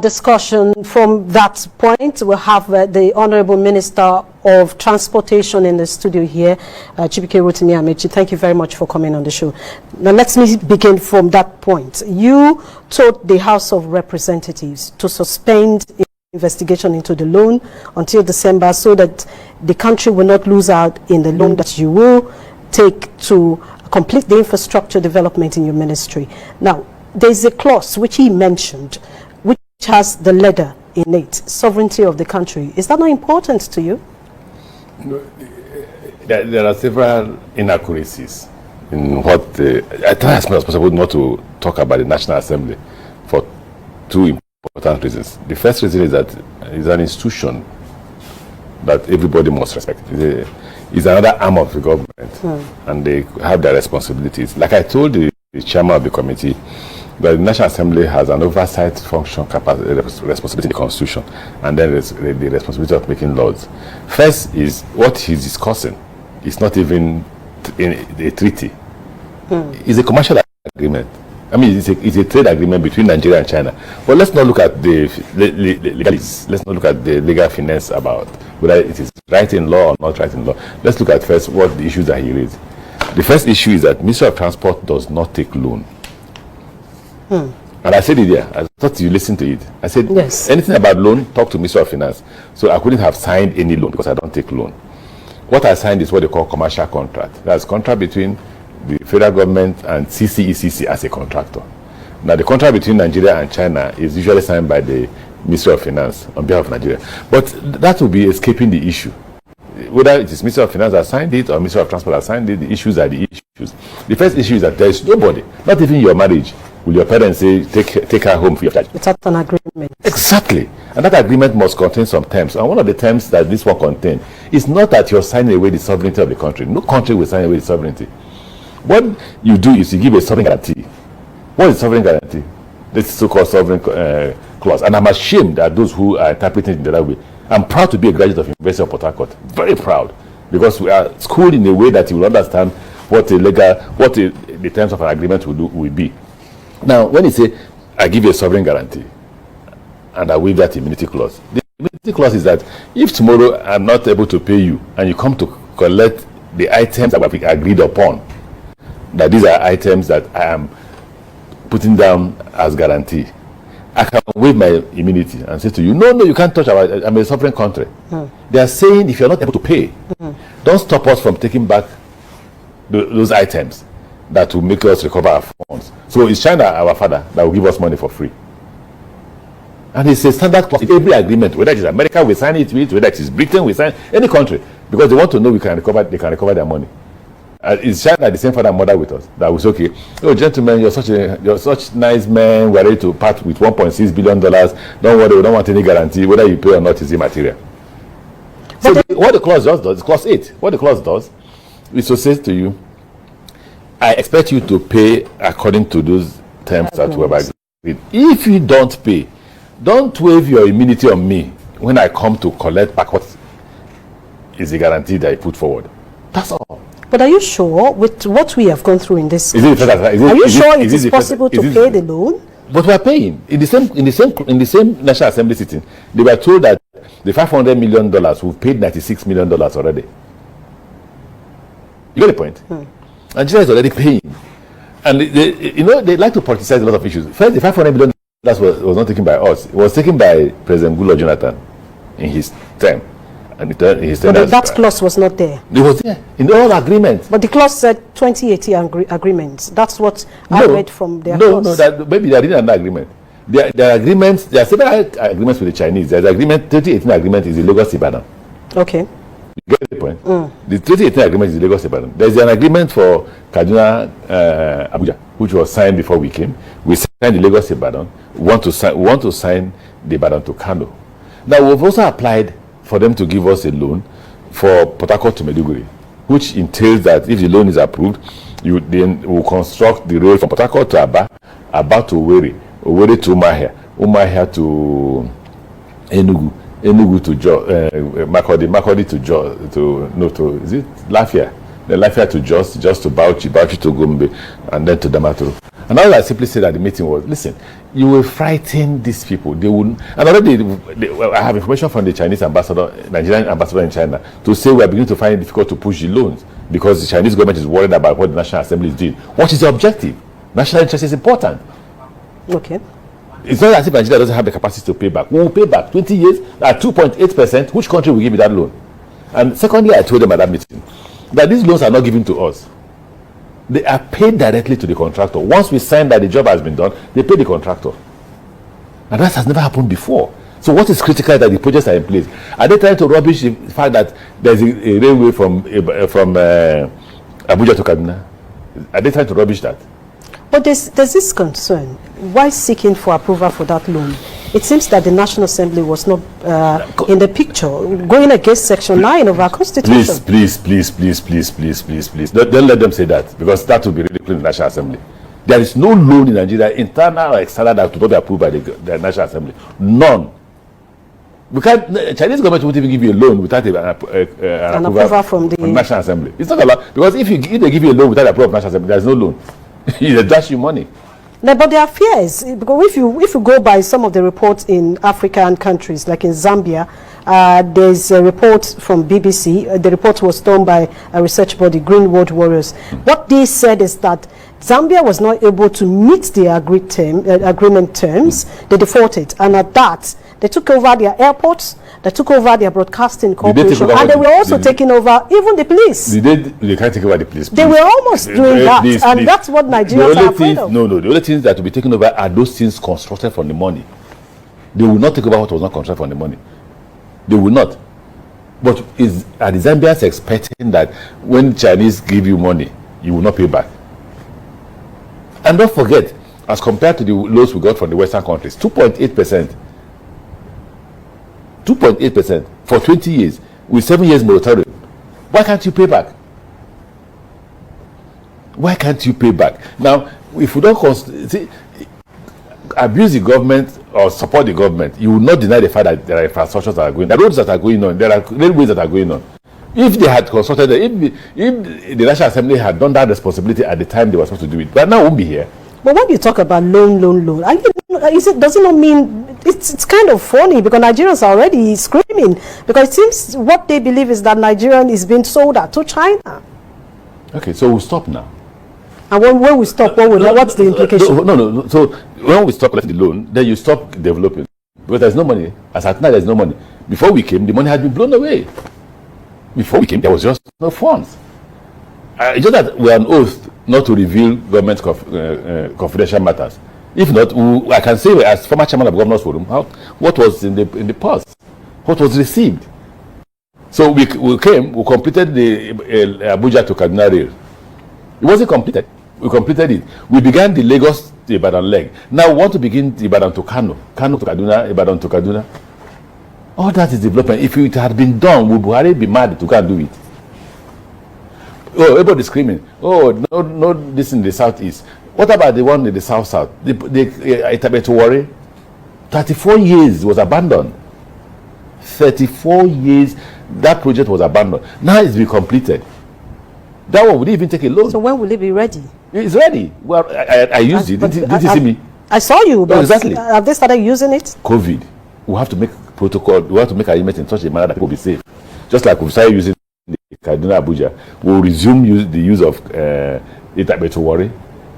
discussion. From that point, we'll have the Honorable Minister of Transportation in the studio here, Chibuike Amaechi. Thank you very much for coming on the show. Now, let me begin from that point. You told the House of Representatives to suspend investigation into the loan until December so that the country will not lose out in the loan that you will take to complete the infrastructure development in your ministry. Now, there's a clause which he mentioned, which has the letter in it, sovereignty of the country. Is that not important to you? There are several inaccuracies in what I try as much as possible not to talk about the National Assembly for two important reasons. The first reason is that it's an institution that everybody must respect. It's another arm of the government, and they have their responsibilities. Like I told the chairman of the committee, that the National Assembly has an oversight function, responsibility in the Constitution, and then there's the responsibility of making laws. First is what he's discussing. It's not even in a treaty. It's a commercial agreement. I mean, it's a trade agreement between Nigeria and China. But let's not look at the legalities. Let's not look at the legal finesse about whether it is right in law or not right in law. Let's look at first what the issues that he raised. The first issue is that Ministry of Transport does not take loan. And I said it there. I thought you listened to it. I said, yes, anything about loan, talk to Ministry of Finance. So I couldn't have signed any loan because I don't take loan. What I signed is what they call commercial contract. That's contract between the federal government and CCECC as a contractor. Now, the contract between Nigeria and China is usually signed by the Ministry of Finance on behalf of Nigeria. But that will be escaping the issue. Whether it is Ministry of Finance that signed it or Ministry of Transport that signed it, the issues are the issues. The first issue is that there is nobody, not even your marriage, will your parents say, take her home free of charge. It's an agreement. Exactly. And that agreement must contain some terms. And one of the terms that this one contains is not that you're signing away the sovereignty of the country. No country will sign away the sovereignty. What you do is you give a sovereign guarantee. What is sovereign guarantee? This so-called sovereign clause. And I'm ashamed that those who are interpreting it the other way. I'm proud to be a graduate of University of Port Harcourt. Very proud. Because we are schooled in a way that you will understand what the terms of an agreement will be. Now, when you say, I give you a sovereign guarantee, and I waive that immunity clause. The immunity clause is that if tomorrow I'm not able to pay you, and you come to collect the items that we agreed upon, that these are items that I am putting down as guarantee, I can waive my immunity and say to you, no, you can't touch I'm a sovereign country. They are saying if you're not able to pay, don't stop us from taking back those items that will make us recover our funds. So it's China, our father, that will give us money for free. And it's a standard clause in every agreement, whether it is America, we sign it with, whether it is Britain, we sign any country, because they want to know they can recover their money. Is China the same father and mother with us? That was okay. Oh, gentlemen, you're such nice men. We're ready to part with $1.6 billion. Don't worry, we don't want any guarantee. Whether you pay or not is immaterial. So what the clause does, clause 8, what the clause does is to say to you, I expect you to pay according to those terms that we have agreed. If you don't pay, don't waive your immunity on me when I come to collect back what is the guarantee that I put forward. That's all. But are you sure with what we have gone through in this country, are you sure it is possible to pay the loan? But we are paying. In the same National Assembly sitting, they were told that the $500 million, we've paid $96 million already. You get the point? Nigeria is already paying. And they like to politicize a lot of issues. First, the $500 million was not taken by us. It was taken by President Goodluck Jonathan in his term. And that clause was not there. It was there in all agreements. But the clause said 2080 agreements. That's what I read from their clause. No, maybe they didn't have an agreement. There are agreements. There are several agreements with the Chinese. There's agreement. 2018 agreement is the Lagos Ibadan. Okay. You get the point. The 2018 agreement is the Lagos Ibadan. There's an agreement for Kaduna Abuja, which was signed before we came. We signed the Lagos Ibadan. We want to sign the Ibadan to Kano. Now we've also applied for them to give us a loan for Port Harcourt to Maiduguri, which entails that if the loan is approved, you then will construct the road from Port Harcourt to Aba, Aba to Owerri, Owerri to Umuahia to Enugu to Makurdi to is it Lafia? They're likely to just to Bauchi to Gombe, and then to Damaturu. And all I simply said at the meeting was, listen, you will frighten these people. They will, and already I have information from the Chinese ambassador, Nigerian ambassador in China, to say we are beginning to find it difficult to push the loans because the Chinese government is worried about what the National Assembly is doing. What is the objective? National interest is important. Okay. It's not as if Nigeria doesn't have the capacity to pay back. We will pay back 20 years at 2.8%. Which country will give you that loan? And secondly, I told them at that meeting that these loans are not given to us. They are paid directly to the contractor. Once we sign that the job has been done, they pay the contractor. And that has never happened before. So what is critical is that the projects are in place. Are they trying to rubbish the fact that there's a railway from Abuja to Kaduna? Are they trying to rubbish that? But there's this concern. Why seeking for approval for that loan? It seems that the National Assembly was not in the picture, going against Section 9 of our Constitution. Please. Don't let them say that, because that will be ridiculous in the National Assembly. There is no loan in Nigeria, internal or external, that will not be approved by the National Assembly. None. The Chinese government won't even give you a loan without an approval from the National Assembly. It's not allowed, because if they give you a loan without approval of the National Assembly, there's no loan. They dash you money. No, but there are fears, because if you go by some of the reports in African countries, like in Zambia, there's a report from BBC. The report was done by a research body, Green World Warriors. What they said is that Zambia was not able to meet the agreement terms. They defaulted, and at that, they took over their airports, they took over their broadcasting corporation, and they were also taking over even the police. They can't take over the police. They were almost doing that, and that's what Nigerians are afraid of. No, the only things that will be taken over are those things constructed from the money. They will not take over what was not constructed from the money. They will not. But are the Zambians expecting that when Chinese give you money, you will not pay back? And don't forget, as compared to the loans we got from the Western countries, 2.8%. 2.8% for 20 years with 7 years moratorium. Why can't you pay back? Why can't you pay back? Now, if we don't abuse the government or support the government, you will not deny the fact that there are infrastructures that are going on, there are roads that are going on, there are railways that are going on. If they had consulted, if the National Assembly had done that responsibility at the time they were supposed to do it, but now we won't be here. But when you talk about loan, does it not mean it's kind of funny, because Nigerians are already screaming, because it seems what they believe is that Nigerian is being sold out to China. Okay, so we'll stop now. And when we stop, what's the implication? No. So when we stop collecting the loan, then you stop developing, because there's no money. As at now, there's no money. Before we came, the money had been blown away. Before we came, there was just no funds. It's just that we're on oath not to reveal government confidential matters. If not, I can say, as former chairman of Governors Forum, what was in the past, what was received. So we completed the Abuja to Kaduna rail. It wasn't completed. We completed it. We began the Lagos to Ibadan leg. Now we want to begin the Ibadan to Kano, Kano to Kaduna, Ibadan to Kaduna. All that is development. If it had been done, would Buhari be mad to go and do it? Oh, everybody screaming. Oh, no, this in the southeast. What about the one in the south-south? To worry. 34 years was abandoned. 34 years, that project was abandoned. Now it's been completed. That one would even take a loan. So when will it be ready? It's ready. Well, I used it. Did you see me? I saw you, but exactly. Have they started using it? COVID. We have to make protocol. We have to make arrangements in such a manner that people be safe. Just like we started using the Kaduna Abuja, we'll resume the use of Itabe to worry,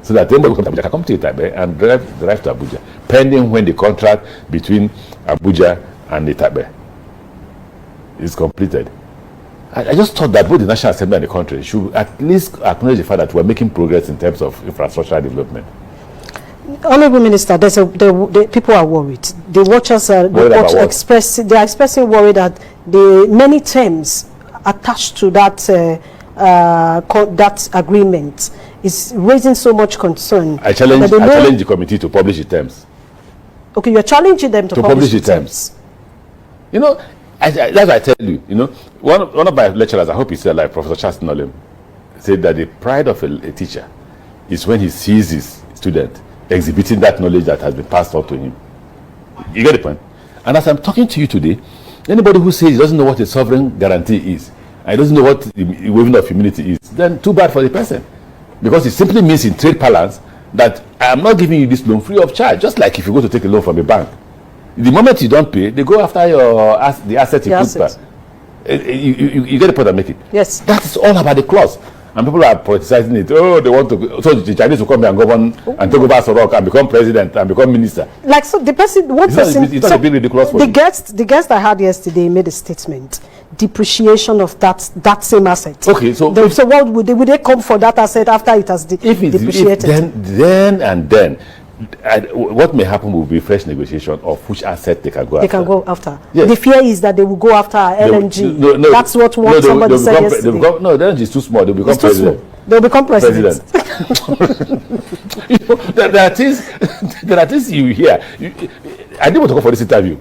so that anybody who comes to Abuja can come to Itabe and drive to Abuja, pending when the contract between Abuja and Itabe is completed. I just thought that both the National Assembly and the country should at least acknowledge the fact that we're making progress in terms of infrastructure development. Honorable Minister, people are worried. The watchers are expressing worry that the many terms attached to that that agreement is raising so much concern. I challenge the committee to publish the terms. Okay, you're challenging them to publish the terms. You know, that's what I tell you. You know, one of my lecturers, I hope he's still alive, Professor Charles Nolim, said that the pride of a teacher is when he sees his student exhibiting that knowledge that has been passed on to him. You get the point? And as I'm talking to you today, anybody who says he doesn't know what a sovereign guarantee is, and doesn't know what the waiving of immunity is, then too bad for the person. Because it simply means in trade parlance that I am not giving you this loan free of charge. Just like if you go to take a loan from a bank. The moment you don't pay, they go after the asset you put back. You get the point I'm making? Yes. That is all about the clause. And people are politicizing it. Oh, they want to. So the Chinese will come here and govern and take over Sorok and become president and become minister. Like, so the person, one person. It's not a big ridiculous for the guest I had yesterday made a statement. Depreciation of that same asset. Okay, so what would they come for that asset after it has depreciated? Then what may happen will be fresh negotiation of which asset they can go after. They can go after. Yes. The fear is that they will go after LNG. That's what somebody said yesterday. No, the LNG is too small. They'll become president. They'll become president. There are things you hear. I didn't want to go for this interview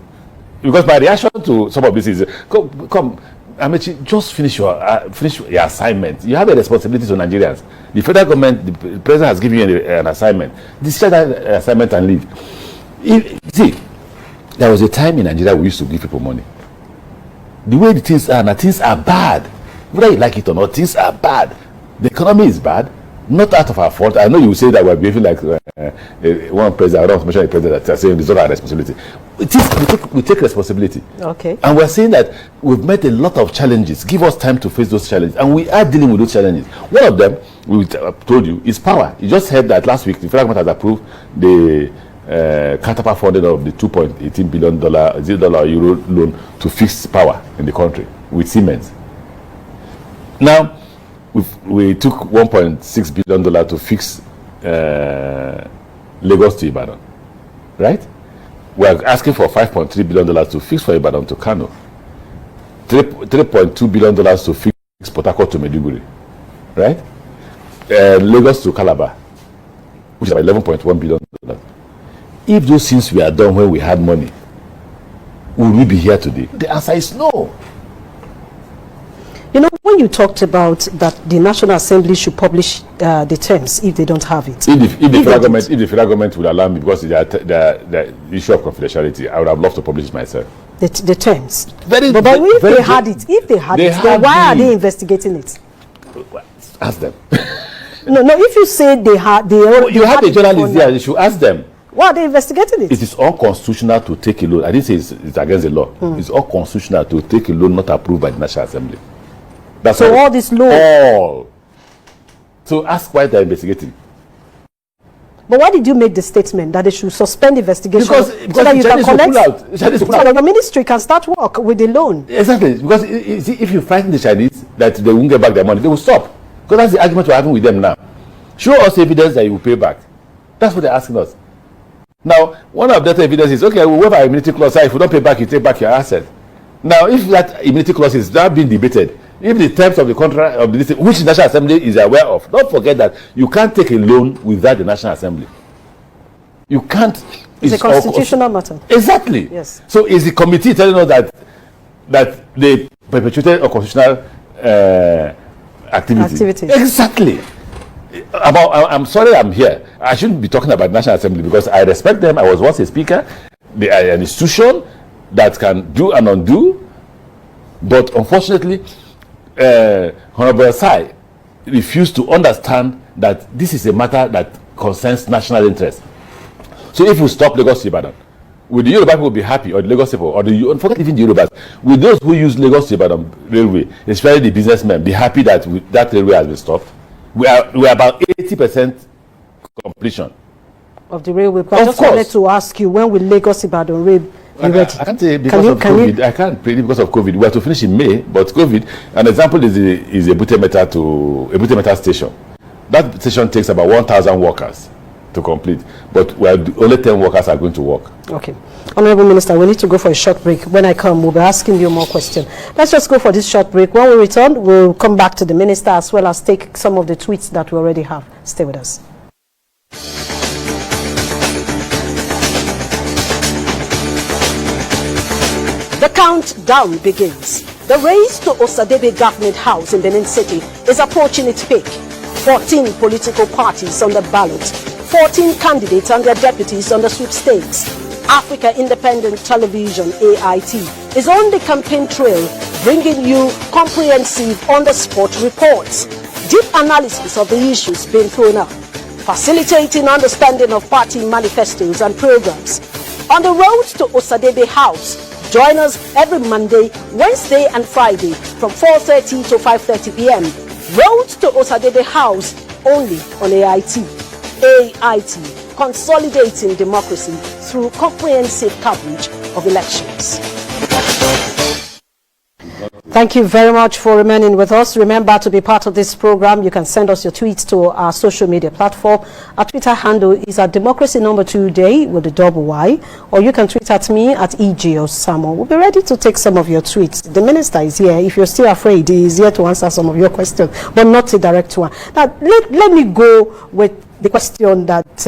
because my reaction to some of this is, come, Amaechi, just finish your assignment. You have a responsibility to Nigerians. The federal government, the president has given you an assignment. Discharge that assignment and leave. See, there was a time in Nigeria we used to give people money. The way the things are bad. Whether you like it or not, things are bad. The economy is bad. Not out of our fault. I know you will say that we're behaving like one president. I don't want to mention the president that's saying it's not our responsibility. We take responsibility. Okay. And we're saying that we've met a lot of challenges. Give us time to face those challenges. And we are dealing with those challenges. One of them, we told you, is power. You just heard that last week the federal government has approved the counterpart funding of the $2.18 billion euro loan to fix power in the country with Siemens. Now, we took $1.6 billion to fix Lagos to Ibadan, right? We are asking for $5.3 billion to fix for Ibadan to Kano, $3.2 billion to fix Port Harcourt to Maiduguri, right? Lagos to Calabar, which is about $11.1 billion. If those things were done when we had money, would we be here today? The answer is no. You know, when you talked about that the National Assembly should publish the terms if they don't have it. If the federal government would allow me, because the issue of confidentiality, I would have loved to publish it myself. The terms. But if they had it, then why are they investigating it? Ask them. No, if you say they had, you have a journalist there, you should ask them. Why are they investigating it? It is unconstitutional to take a loan. I didn't say it's against the law. It's unconstitutional to take a loan not approved by the National Assembly. That's so all this law. All. So ask why they're investigating. But why did you make the statement that they should suspend investigation because so that you can collect, so that the ministry can start work with the loan? Exactly. Because if you frighten the Chinese that they won't get back their money, they will stop. Because that's the argument we're having with them now. Show us evidence that you will pay back. That's what they're asking us. Now, one of that evidence is, okay, we'll waive our immunity clause. If you don't pay back, you take back your asset. Now, if that immunity clause is now being debated, if the terms of the contract of the which the National Assembly is aware of, don't forget that you can't take a loan without the National Assembly. You can't. It's a constitutional matter. Exactly. Yes. So is the committee telling us that they perpetuated a constitutional activity? Exactly. I'm sorry I'm here. I shouldn't be talking about the National Assembly because I respect them. I was once a speaker. They are an institution that can do and undo. But unfortunately, Honorable Asai refused to understand that this is a matter that concerns national interest. So if we stop Lagos to Ibadan, will the Yoruba people be happy, or the Lagos people, or forget even the Yorubas, will those who use Lagos to Ibadan railway, especially the businessmen, be happy that that railway has been stopped? We are about 80% completion of the railway. But I just wanted to ask you, when will Lagos Ibadan railway be ready? I can't say because of COVID. I can't predict because of COVID. We are to finish in May, but COVID. An example is a Butemeta station. That station takes about 1,000 workers to complete, but only 10 workers are going to work. Okay. Honorable Minister, we need to go for a short break. When I come, we'll be asking you more questions. Let's just go for this short break. When we return, we'll come back to the minister as well as take some of the tweets that we already have. Stay with us. The countdown begins. The race to Osadebe Government House in Benin City is approaching its peak. 14 political parties on the ballot, 14 candidates and their deputies on the sweepstakes. Africa Independent Television, AIT, is on the campaign trail, bringing you comprehensive on-the-spot reports. deep analysis of the issues being thrown up, facilitating understanding of party manifestos and programs. On the road to Osadebe House, join us every Monday, Wednesday and Friday from 4:30 to 5:30 p.m. Road to Osadebe House only on AIT. AIT, consolidating democracy through comprehensive coverage of elections. Thank you very much for remaining with us. Remember, to be part of this program, you can send us your tweets to our social media platform. Our Twitter handle is at democracy2day with a double Y, or you can tweet at me at EGOSamo. We'll be ready to take some of your tweets. The minister is here. If you're still afraid, he is here to answer some of your questions, but not a direct one. Now, let me go with the question that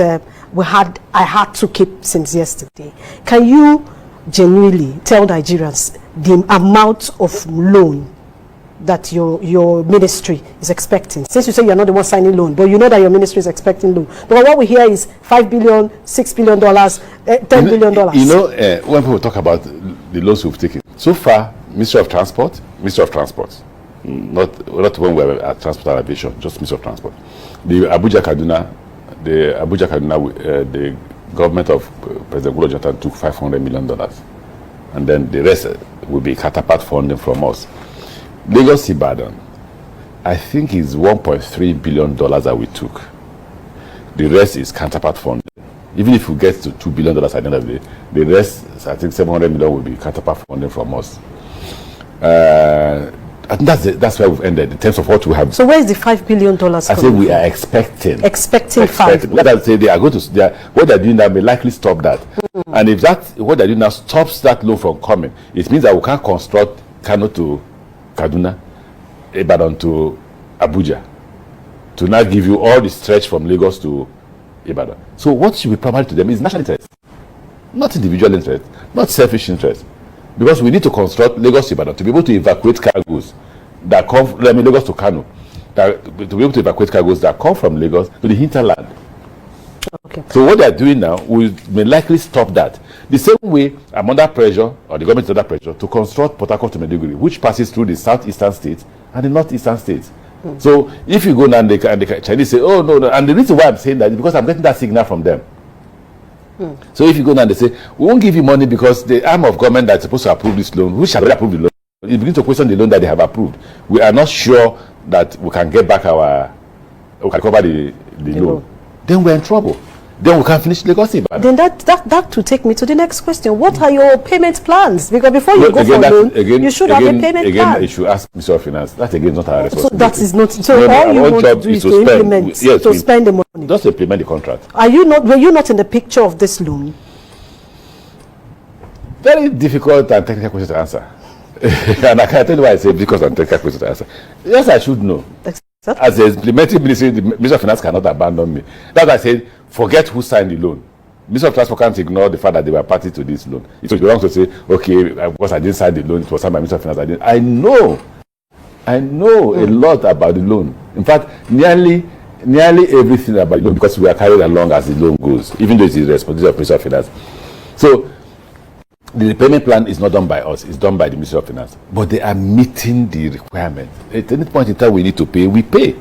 I had to keep since yesterday. Can you genuinely tell Nigerians the amount of loan that your ministry is expecting? Since you say you're not the one signing loan, but you know that your ministry is expecting loan. But what we hear is $5 billion, $6 billion, $10 billion. You know, when people talk about the loans we've taken, so far, Ministry of Transport, not when we were at Transport and Aviation, just Ministry of Transport. The Abuja-Kaduna, the government of President Goodluck Jonathan took $500 million. And then the rest will be catapult funding from us. Lagos-Ibadan, I think is $1.3 billion that we took. The rest is counterpart funding. Even if we get to $2 billion at the end of the day, the rest, I think $700 million will be counterpart funding from us. I think that's where we've ended in terms of what we have. So where is the $5 billion? I say we are expecting five. Let us say they are going to. What they're doing now may likely stop that. And if what they're doing now stops that loan from coming, it means that we can't construct Kano to Kaduna, Ibadan to Abuja, to now give you all the stretch from Lagos to Ibadan. So what should be primary to them is national interest, not individual interest, not selfish interest. Because we need to construct Lagos to Ibadan to be able to evacuate cargoes that come, Lagos to Kano, to be able to evacuate cargoes that come from Lagos to the hinterland. Okay. So what they are doing now may likely stop that. The same way I'm under pressure, or the government is under pressure, to construct Port Harcourt to Maiduguri, which passes through the southeastern states and the northeastern states. So if you go now and the Chinese say, oh, no, and the reason why I'm saying that is because I'm getting that signal from them. So if you go now and they say, we won't give you money because the arm of government that's supposed to approve this loan, which has approved the loan, it begins to question the loan that they have approved. We are not sure that we can get back we can cover the loan. Then we're in trouble. Then we can finish Lagos. Then that to take me to the next question. What are your payment plans? Because before you go for loan, you should have a payment plan. You should ask Minister of Finance. That again is not our responsibility. So that is not. So all you want to do is to implement, to spend the money. Just implement the contract. Were you not in the picture of this loan? Very difficult and technical question to answer. And I can tell you why I say difficult and technical question to answer. Yes, I should know. As the implementing ministry, the Minister of Finance cannot abandon me. That's why I said, forget who signed the loan. Minister of Transport can't ignore the fact that they were party to this loan. It would be wrong to say, okay, because I didn't sign the loan, it was signed by Minister of Finance. I know a lot about the loan. In fact, nearly everything about the loan, because we are carried along as the loan goes, even though it's the responsibility of Minister of Finance. So the repayment plan is not done by us, it's done by the Ministry of Finance. But they are meeting the requirement. At any point in time we need to pay, we pay.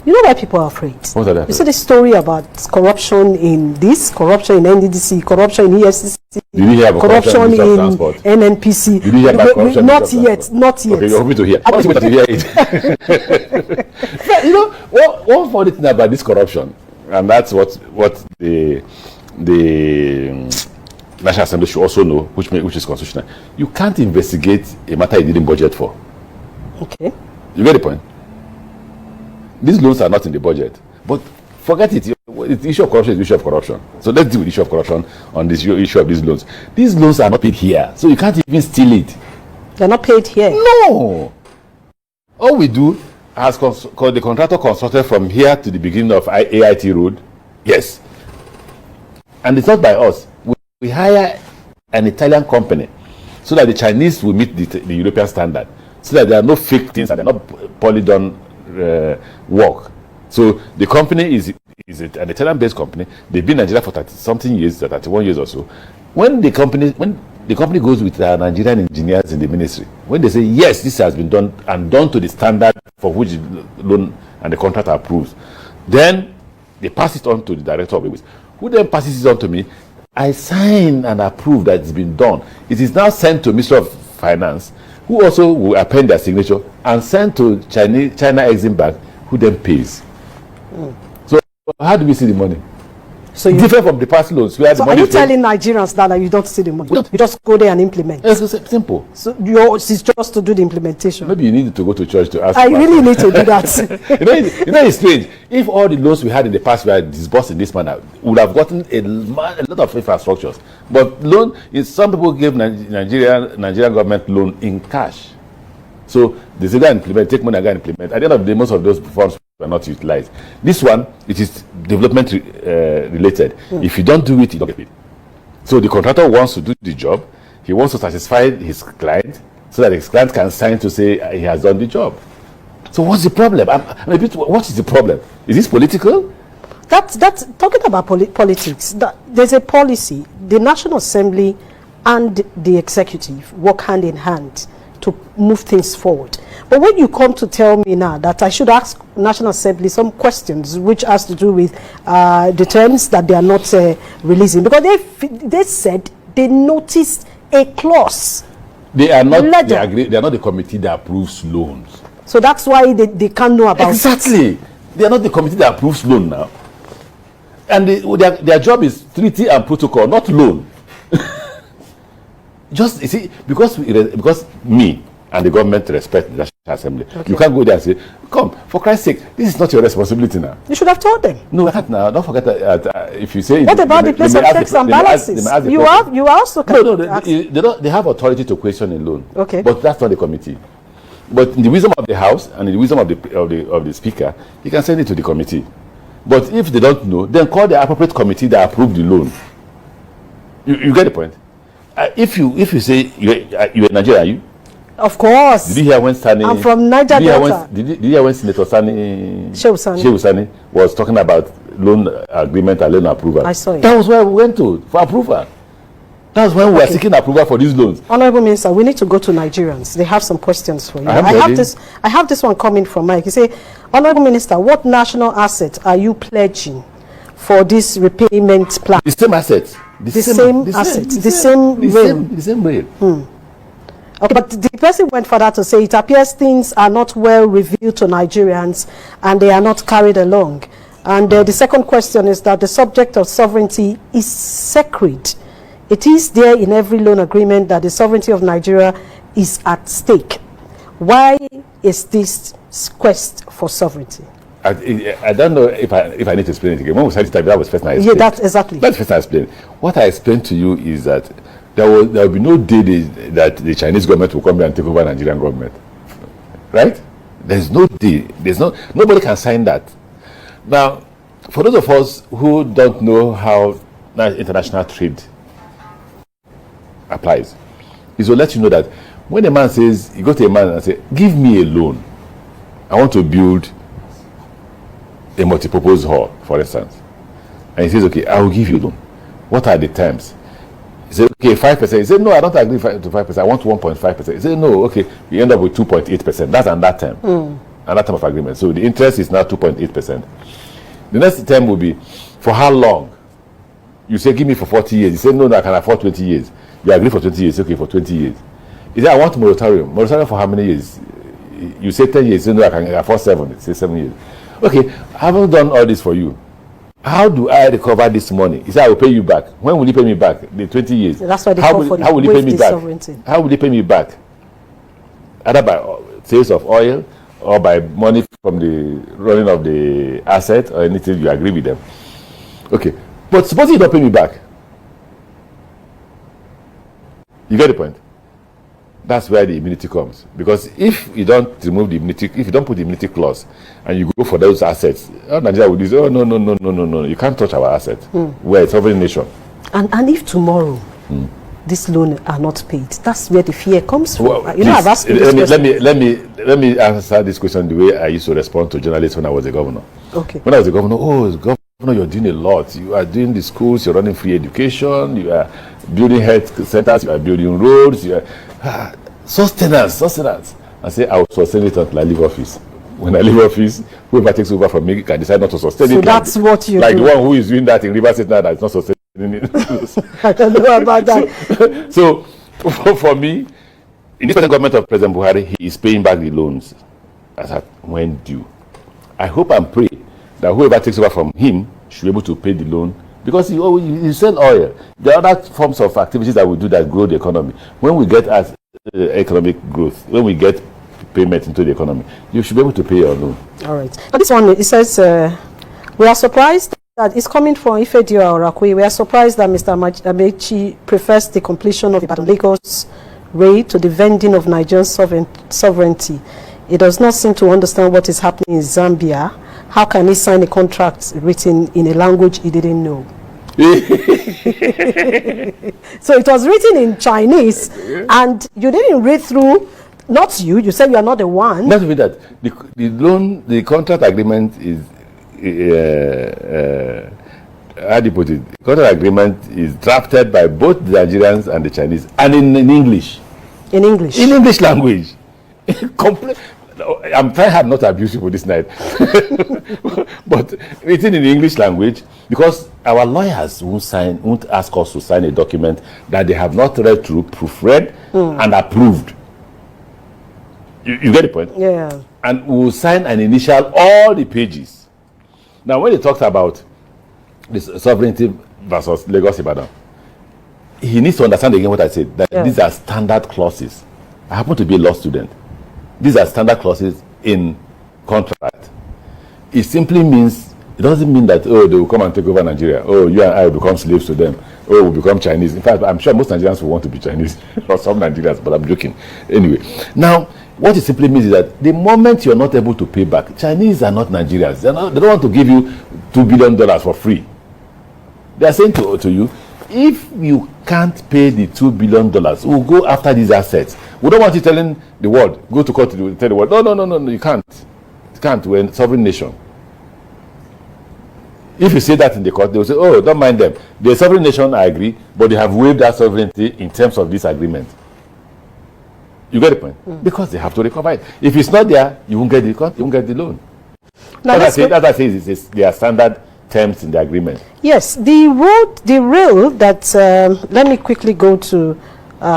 You know why people are afraid? What are they afraid? You see the story about corruption in this, corruption in NDDC, corruption in EFCC, corruption in NNPC. Did you hear about corruption? Not yet. Okay, you want me to hear? I want you to hear it. You know, one funny thing about this corruption, and that's what the National Assembly should also know, which is constitutional. You can't investigate a matter you didn't budget for. Okay. You get the point? These loans are not in the budget. But forget it. The issue of corruption is the issue of corruption. So let's deal with the issue of corruption on this issue of these loans. These loans are not paid here. So you can't even steal it. They're not paid here? No. All we do, as the contractor constructed from here to the beginning of AIT Road, yes. And it's not by us. We hire an Italian company so that the Chinese will meet the European standard, so that there are no fake things and they're not poorly done work. So the company is an Italian-based company. They've been in Nigeria for 30-something years, 31 years or so. When the company goes with Nigerian engineers in the ministry, when they say, yes, this has been done and done to the standard for which the loan and the contract approves. Then they pass it on to the director of ways, who then passes it on to me. I sign and approve that it's been done. It is now sent to Ministry of Finance, who also will append their signature and send to China Exim Bank, who then pays. So how do we see the money? So different from the past loans. Where so the are money you telling Nigerians that you don't see the money? You just go there and implement? It's simple. So yours is just to do the implementation? Maybe you need to go to church to ask. I really need to do that. you know, it's strange. If all the loans we had in the past were disbursed in this manner, we would have gotten a lot of infrastructures. But loan is, some people give Nigerian government loan in cash. So they say, go and implement, take money and go and implement. At the end of the day, most of those funds were not utilized. This one, it is development related. If you don't do it, you don't get paid. So the contractor wants to do the job. He wants to satisfy his client so that his client can sign to say he has done the job. So what's the problem? What is the problem? Is this political? That's talking about politics. There's a policy. The National Assembly and the executive work hand in hand to move things forward. But when you come to tell me now that I should ask National Assembly some questions which has to do with the terms that they are not releasing, because they said they noticed a clause. They are not. They are not the committee that approves loans. So that's why they can't know about exactly. They are not the committee that approves loan now, and their job is treaty and protocol, not loan. Just, you see, because me and the government respect the National Assembly, you can't go there and say, come, for Christ's sake, this is not your responsibility now. You should have told them. No, I can't now. Don't forget that if you say... What about the place of checks and balances? You also can't they have authority to question a loan. Okay. But that's not the committee. But in the wisdom of the House and in the wisdom of the Speaker, you can send it to the committee. But if they don't know, then call the appropriate committee that approved the loan. You get the point? If you say you're in Nigeria, are you? Of course. Did you hear when Sani? I'm from Niger Delta. Did you hear when Senator Shehu Sani was talking about loan agreement and loan approval? I saw it. That was where we went to for approval. That was when we were seeking approval for these loans. Honorable Minister, we need to go to Nigerians. They have some questions for you. I have this one coming from Mike. He say, Honorable Minister, what national assets are you pledging for this repayment plan? The same assets. The same rail. Okay, but the person went further to say it appears things are not well revealed to Nigerians and they are not carried along. And the second question is that the subject of sovereignty is sacred. It is there in every loan agreement that the sovereignty of Nigeria is at stake. Why is this quest for sovereignty? I don't know if I need to explain it again. When we started that was first time I explained. Yeah, that's exactly. That's the first time I explained. What I explained to you is that there will be no day that the Chinese government will come here and take over Nigerian government. Right? There's no day. Nobody can sign that. Now, for those of us who don't know how international trade applies, is to let you know that when a man says, you go to a man and say, give me a loan. I want to build a multipurpose hall, for instance. And he says, okay, I will give you a loan. What are the terms? He said, okay, 5%. He said, no, I don't agree to 5%. I want 1.5%. He said, no, okay, we end up with 2.8%. That's on that term. And that term of agreement. So the interest is now 2.8%. The next term will be, for how long? You say, give me for 40 years. He said, no, I can afford 20 years. You agree for 20 years. Okay, for 20 years. He said, I want moratorium. Moratorium for how many years? You say 10 years. You say, no, I can afford 7. He said 7 years. Okay, I haven't done all this for you. How do I recover this money? He said, I will pay you back. When will you pay me back? The 20 years. That's why they how will you pay me back? Sovereignty. How will you pay me back? Either by sales of oil or by money from the running of the asset or anything you agree with them. Okay, but suppose you don't pay me back. You get the point? That's where the immunity comes. Because if you don't remove the immunity, if you don't put the immunity clause and you go for those assets, Nigeria will say, oh, no, you can't touch our assets. We're a sovereign nation. And if tomorrow these loans are not paid, that's where the fear comes from. Well, I've asked you this question. Let me answer this question the way I used to respond to journalists when I was a governor. Okay. When I was a governor, governor, you're doing a lot. You are doing the schools, you're running free education, you are building health centers, you are building roads, you are sustenance. I say I will sustain it until I leave office. when I leave office, whoever takes over from me can decide not to sustain it. So that's what you like do. the one who is doing that in Rivers State now that's not sustaining it. I don't know about that. So for me, in this present government of President Buhari, he is paying back the loans as at when due. I hope and pray that whoever takes over from him should be able to pay the loan, because you sell oil. There are other forms of activities that we do that grow the economy. When we get economic growth, when we get payment into the economy, you should be able to pay your loan. All right. But this one, it says, we are surprised that it's coming from Ifedio Orakwe. We are surprised that Mr. Amaechi prefers the completion of the Ibadan-Lagos rail to the vending of Nigerian sovereignty. He does not seem to understand what is happening in Zambia. How can he sign a contract written in a language he didn't know? So it was written in Chinese, and you didn't read through. Not you. You said you are not the one. Not even that. The contract agreement is. How do you put it? The contract agreement is drafted by both the Nigerians and the Chinese, and in English. In English. In English language. I'm trying hard not to abuse you for this night, but written in the English language, because our lawyers won't ask us to sign a document that they have not read through, proofread, and approved. You get the point? Yeah. And we'll sign and initial all the pages. Now, when he talked about this sovereignty versus Lagos Ibadan, he needs to understand again what I said, that these are standard clauses. I happen to be a law student. These are standard clauses in contract. It simply means, it doesn't mean that, oh, they will come and take over Nigeria. Oh, you and I will become slaves to them. Oh, we'll become Chinese. In fact, I'm sure most Nigerians will want to be Chinese, or some Nigerians, but I'm joking. Anyway, now, what it simply means is that the moment you're not able to pay back, Chinese are not Nigerians. They don't want to give you $2 billion for free. They are saying to you, if you can't pay the $2 billion, we'll go after these assets. We don't want you telling the world, go to court to tell the world, no, you can't. You can't. We're a sovereign nation. If you say that in the court, they will say, oh, don't mind them. They're a sovereign nation, I agree, but they have waived that sovereignty in terms of this agreement. You get the point? Because they have to recover it. If it's not there, you won't get the loan. Now, that's what I say is there are standard terms in the agreement. Yes, the rail that, let me quickly go to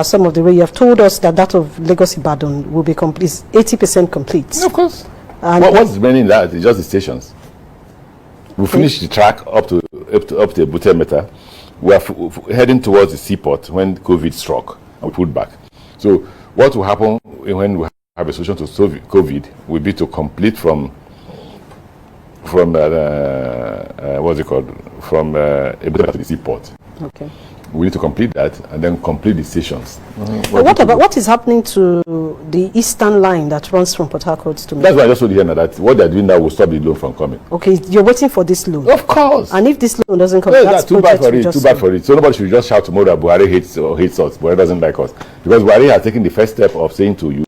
some of the rail. You have told us that of Lagos Ibadan will be complete, 80% complete. Of course. What's remaining that is just the stations. We finished the track up to Butemeta. We are heading towards the seaport when COVID struck and we pulled back. So what will happen when we have a solution to COVID will be to complete from what's it called? From Butemeta to the seaport. Okay. We need to complete that and then complete the stations. What is happening to the eastern line that runs from Port Harcourt to? That's why I just told you now that what they're doing now will stop the loan from coming. Okay, you're waiting for this loan. Of course. And if this loan doesn't come, that's too bad for it. Too bad for it. So nobody should just shout tomorrow that Buhari hates us. Buhari doesn't like us, because Buhari has taken the first step of saying to you,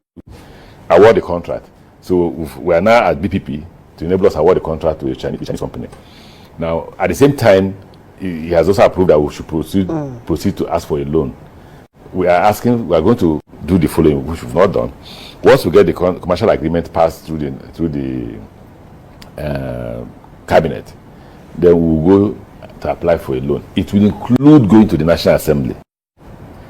award the contract. So we are now at BPP to enable us to award the contract to a Chinese company. Now, at the same time, he has also approved that we should proceed to ask for a loan. We are going to do the following, which we've not done. Once we get the commercial agreement passed through the cabinet, then we'll go to apply for a loan. It will include going to the National Assembly.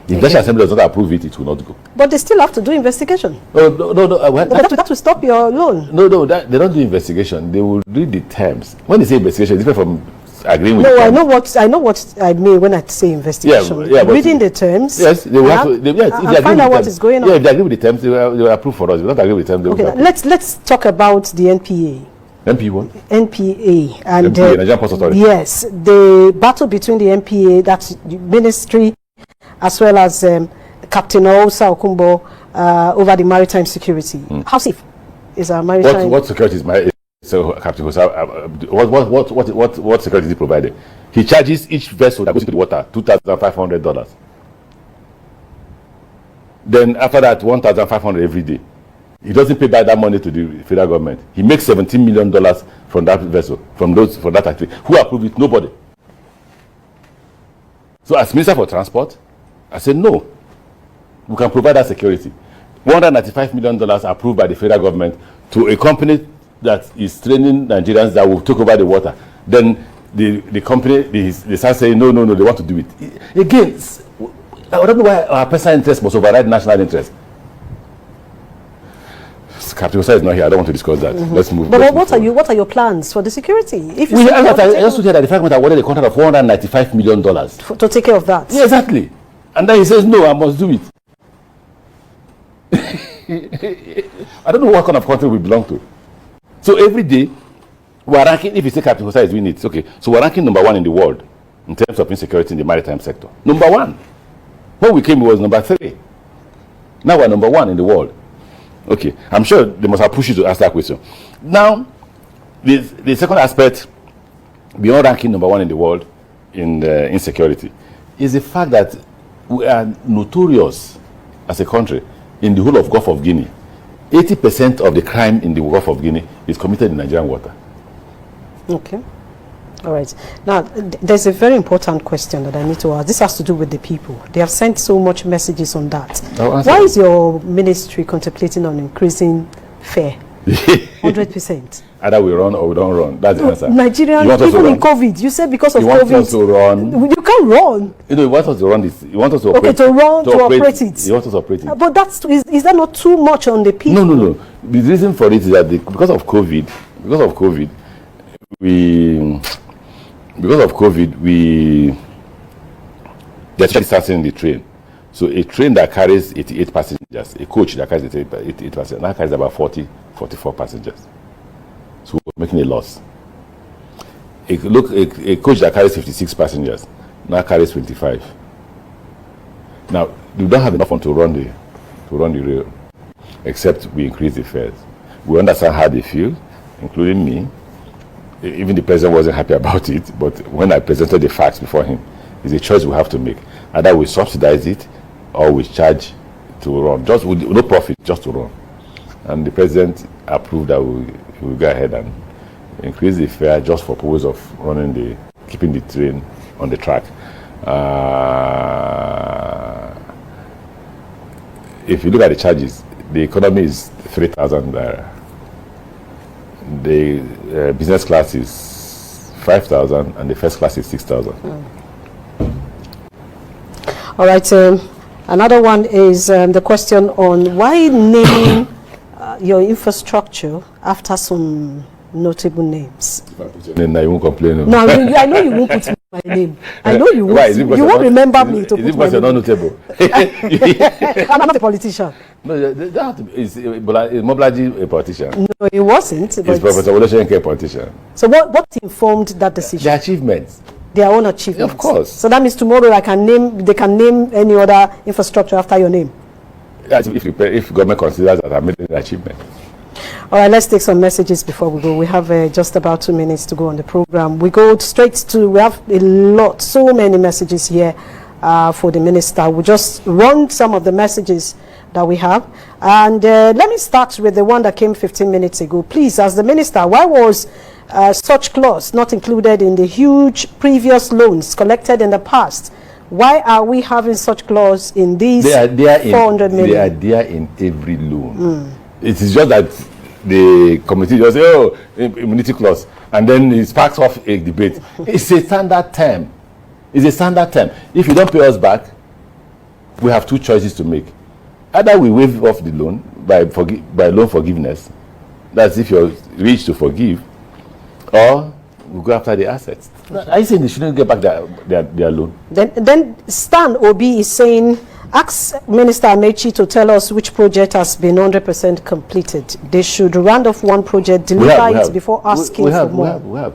If the National Assembly does not approve it, it will not go. But they still have to do investigation. No. That will stop your loan. No, they don't do investigation. They will read the terms. When they say investigation, it's different from agreeing with. No, I know what I mean when I say investigation. Yeah, reading the terms. Yes, they will have to. If find out what is going on. Yeah, if they agree with the terms, they will approve for us. If they don't agree with the terms, they will approve. Let's talk about the NPA. NPA what? NPA and Nigerian Post Authority. Yes, the battle between the NPA, that's the ministry, as well as Captain Osa Okumbo over the maritime security. How safe is our maritime? What security is so Captain Osa? What security is he providing? He charges each vessel that goes into the water $2,500. Then after that, $1,500 every day. He doesn't pay back that money to the federal government. He makes $17 million from that vessel, from that activity. Who approved it? Nobody. So as Minister for Transport, I said no. We can provide that security. $195 million approved by the federal government to a company that is training Nigerians that will take over the water. Then the company, they start saying, no, they want to do it. Again, I don't know why our personal interest must override national interest. Captain Osa is not here. I don't want to discuss that. Let's move. But what are your plans for the security? If you I just heard that the fragment awarded a contract of $495 million to take care of that. Yeah, exactly. And then he says, no, I must do it. I don't know what kind of country we belong to. So every day, we're ranking, if you say Captain Osa is doing it, it's okay. So we're ranking number 1 in the world in terms of insecurity in the maritime sector. Number 1. When we came, it was number 3. Now we're number 1 in the world. Okay, I'm sure they must have pushed you to ask that question. Now, the second aspect, beyond ranking number 1 in the world in insecurity, is the fact that we are notorious as a country in the whole of Gulf of Guinea. 80% of the crime in the Gulf of Guinea is committed in Nigerian water. Okay. All right. Now, there's a very important question that I need to ask. This has to do with the people. They have sent so much messages on that. Why is your ministry contemplating on increasing fare? 100%. Either we run or we don't run. That's the answer. Nigerians, even in COVID, you said because of COVID. You want us to run. You can't run. You want us to run this. You want us to operate. Okay, to operate it. You want us to operate it. But is that not too much on the people? No. The reason for it is that because of COVID, they're distancing in the train. So a train that carries 88 passengers, a coach that carries 88 passengers, now carries about 44 passengers. So we're making a loss. A coach that carries 56 passengers now carries 25. Now we don't have enough to run the rail, except we increase the fares. We understand how they feel, including me. Even the president wasn't happy about it, but when I presented the facts before him, it's a choice we have to make. Either we subsidize it or we charge to run, just with no profit, just to run. And the president approved that we will go ahead and increase the fare just for purpose of keeping the train on the track. If you look at the charges, the economy is 3,000 naira. The business class is 5,000 and the first class is 6,000. All right. Another one is the question on why naming your infrastructure after some notable names. Then I won't complain. No, I know you won't put my name. I know you won't. Why? You won't remember me to put my name. Is it not notable? I'm not a politician. No, is Moblaji a politician? No, he wasn't. Is Professor Oloshenke a politician? So what informed that decision? The achievements. Their own achievements. Of course. So that means tomorrow they can name any other infrastructure after your name. If government considers that I made an achievement. All right, let's take some messages before we go. We have just about 2 minutes to go on the program. We go straight to, we have so many messages here for the minister. We'll just run some of the messages that we have. And let me start with the one that came 15 minutes ago. Please, as the minister, why was such clause not included in the huge previous loans collected in the past? Why are we having such clause in these 400 million? They are there in every loan. It is just that the committee just say, oh, immunity clause, and then it sparks off a debate. It's a standard term. It's a standard term. If you don't pay us back, we have 2 choices to make. Either we waive off the loan by loan forgiveness, that's if you're rich to forgive, or we go after the assets. Are you saying they shouldn't get back their loan? Then Stan Obi is saying, ask Minister Amaechi to tell us which project has been 100% completed. They should round off one project, deliver it before asking for more. We have.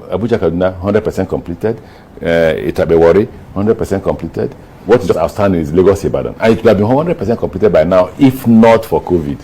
Abuja Kaduna, 100% completed. Itabewari, 100% completed. What is outstanding is Lagos Ibadan. And it would have been 100% completed by now, if not for COVID.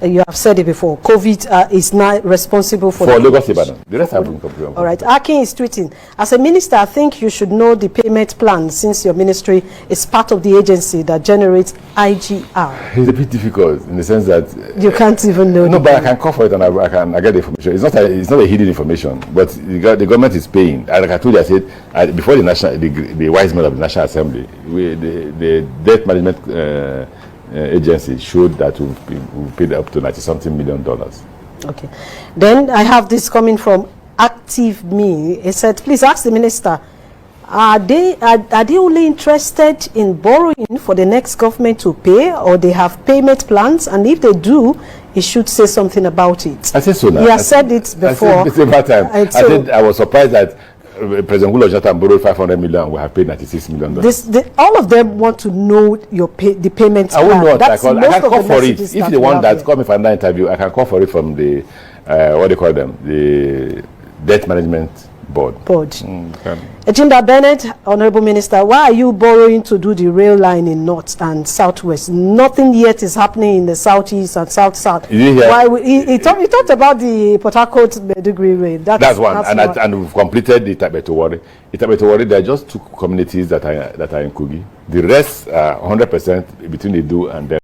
You have said it before. COVID is not responsible for Lagos Ibadan. The rest have been completed. All right. Akin is tweeting. As a minister, I think you should know the payment plan since your ministry is part of the agency that generates IGR. It's a bit difficult in the sense that you can't even know. No, but I can call for it and I get the information. It's not a hidden information, but the government is paying. Like I told you, I said before the wise men of the National Assembly, the debt management agency showed that we've paid up to $90-something million. Okay. Then I have this coming from Active Me. He said, please ask the minister, are they only interested in borrowing for the next government to pay, or they have payment plans? And if they do, he should say something about it. I said so now. He has said it before. I said the same time. I said I was surprised that President Goodluck Jonathan borrowed 500 million and we have paid $96 million. All of them want to know the payment plan. I will not. That's I can call for it. If they want that, call me for another interview. I can call for it from the, what do you call them? The Debt Management Board. Ejimba Bennett, Honorable Minister, why are you borrowing to do the rail line in North and Southwest? Nothing yet is happening in the Southeast and South-South. He talked about the Port Harcourt Maiduguri rail. That's one. And we've completed the Itabetowari. Itabetowari, there are just 2 communities that are in Kogi. The rest are 100% between the Edo and them.